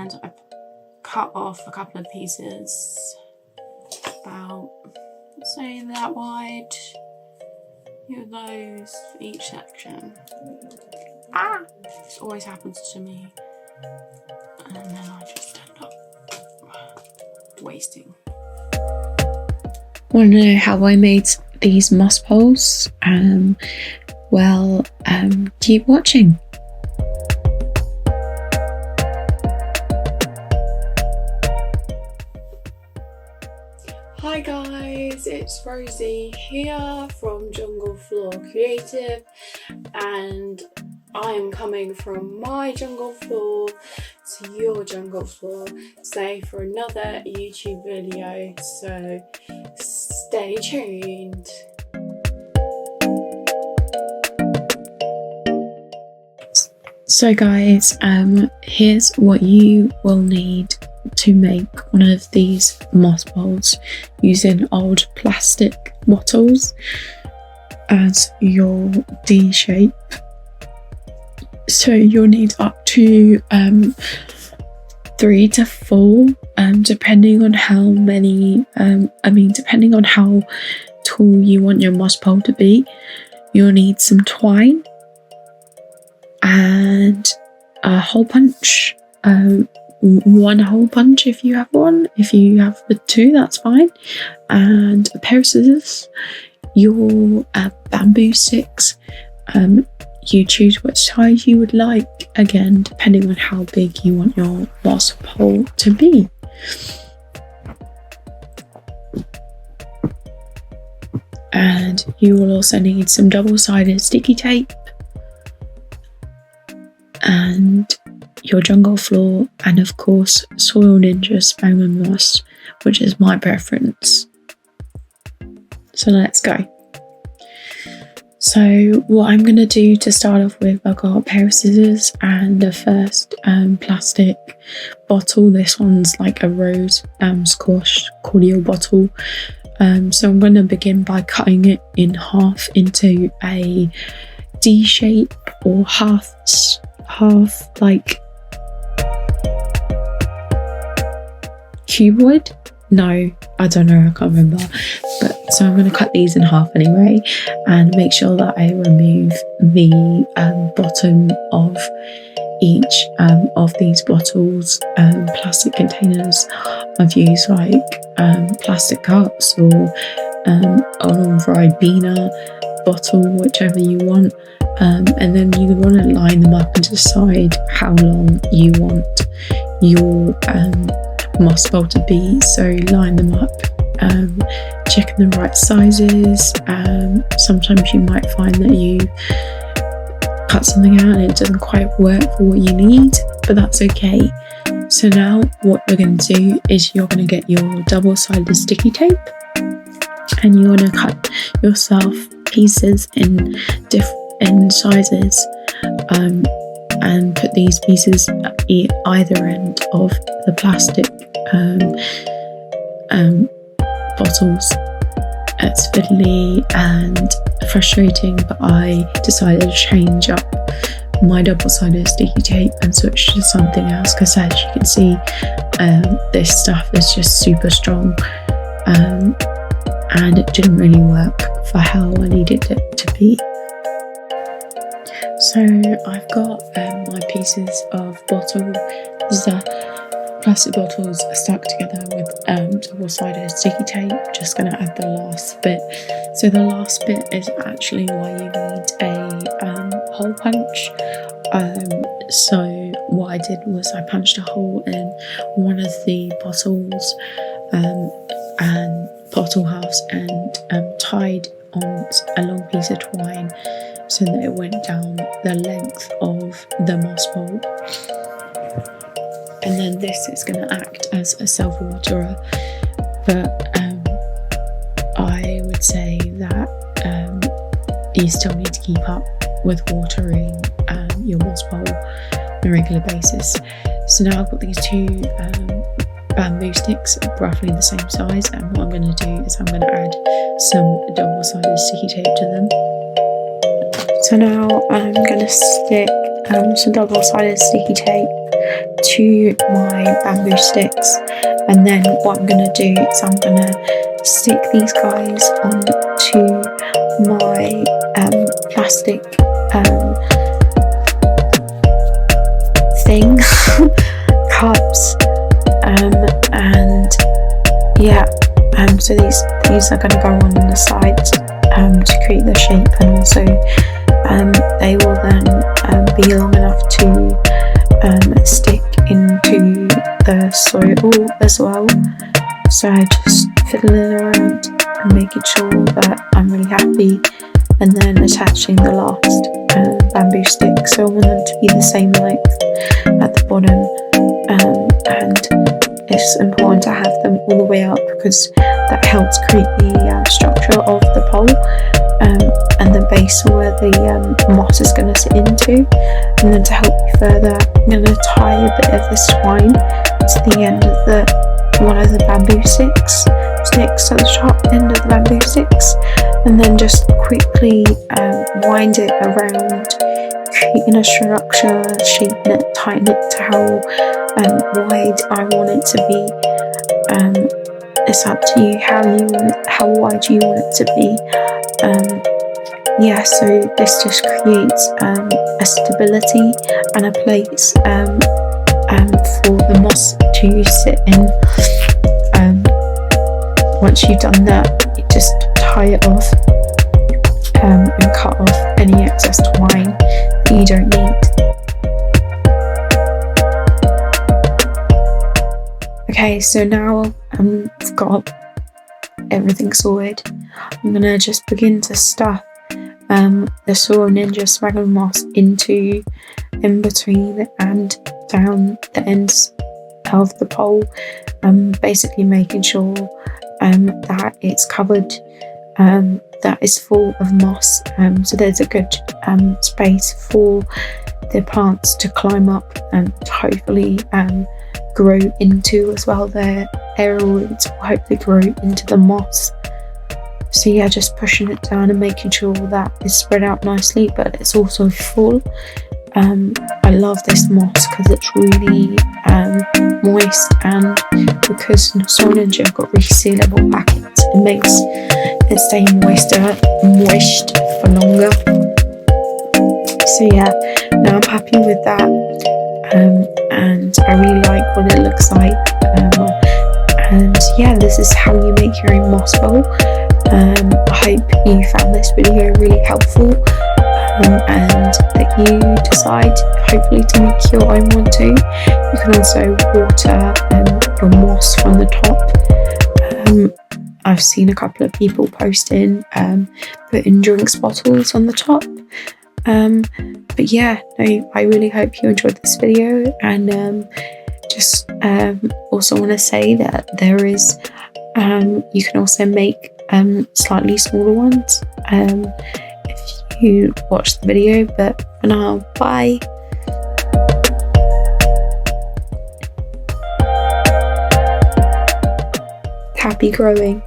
and I cut off a couple of pieces about, say, that wide. Here those for each section. This always happens to me, and then I just end up wasting. Want to know how I made these moss poles? Keep watching. Hi guys, it's Rosie here from Jungle Floor Creative, and I'm coming from my jungle floor to your jungle floor today for another YouTube video, so stay tuned. So guys, here's what you will need to make one of these moss bowls using old plastic bottles as your D shape. So you'll need up to 3 to 4, depending on how many, depending on how tall you want your moss pole to be. You'll need some twine and a hole punch, one hole punch if you have one. If you have the 2, that's fine, and a pair of scissors, your bamboo sticks. You choose which size you would like, again depending on how big you want your moss pole to be. And you will also need some double-sided sticky tape and your jungle floor, and of course Soil Ninja Sphagnum moss, which is my preference. So let's go. So what I'm going to do to start off with, I've got a pair of scissors and the first plastic bottle. This one's like a rose squash cordial bottle. So I'm going to begin by cutting it in half into a D shape, or half like cuboid. No, I don't know, I can't remember. But so I'm going to cut these in half anyway, and make sure that I remove the bottom of each of these bottles. Plastic containers, I've used like plastic cups or an Ribena bottle, whichever you want. And then you want to line them up and decide how long you want your moss bowl to be. So line them up, checking the right sizes. Sometimes you might find that you cut something out and it doesn't quite work for what you need, but that's okay. So now what you're going to do is you're going to get your double-sided sticky tape, and you want to cut yourself pieces in different sizes, and put these pieces at either end of the plastic bottles. It's fiddly and frustrating, but I decided to change up my double-sided sticky tape and switch to something else, because as you can see, this stuff is just super strong, and it didn't really work for how I needed it to be. So I've got my pieces of bottle, plastic bottles stuck together with double-sided sticky tape. Just going to add the last bit. So the last bit is actually why you need a hole punch. So what I did was I punched a hole in one of the bottles and bottle halves, and tied on a long piece of twine so that it went down the length of the moss bowl. And then this is going to act as a self-waterer, but I would say that you still need to keep up with watering your moss bowl on a regular basis. So now I've got these 2 bamboo sticks, roughly the same size, and what I'm going to do is I'm going to add some double-sided sticky tape to them. So now I'm going to stick some double-sided sticky tape to my bamboo sticks, and then what I'm going to do is I'm going to stick these guys onto my plastic thing cups, and yeah, so these are going to go on the sides to create the shape, and also they will then be long enough to stick into the soil as well. So I just fiddling around and making sure that I'm really happy, and then attaching the last bamboo stick, so I want them to be the same length at the bottom, and it's important to have them all the way up because that helps create the structure of the pole, and the base where the moss is going to sit into. And then to help you further, I'm going to tie a bit of this twine to the end of one of the bamboo sticks at the sharp end of the bamboo sticks, and then just quickly wind it around, creating a structure, shaping it, tightening it to how wide I want it to be. It's up to you how wide you want it to be. Yeah, so this just creates a stability and a place for the moss to sit in. Once you've done that, you just tie it off and cut off any excess twine that you don't need. Okay, so now I've got everything sorted. I'm gonna just begin to stuff the Soil Ninja Sphagnum moss in between and down the ends of the pole, basically making sure that it's covered, that is full of moss, so there's a good space for the plants to climb up and hopefully grow into as well. Their aerial roots will hopefully grow into the moss. So yeah, just pushing it down and making sure that it's spread out nicely, but it's also full. I love this moss because it's really moist, and because Soil Ninja have got resealable packets, it makes it stay moist for longer. So yeah, now I'm happy with that, and I really like what it looks like. And yeah, this is how you make your own moss bowl. I hope you found this video really helpful, and that you decide hopefully to make your own one too. You can also water your moss from the top. I've seen a couple of people posting putting drinks bottles on the top. But yeah, no, I really hope you enjoyed this video, and just also want to say that there is you can also make slightly smaller ones if you watch the video. But for now, bye. Happy growing.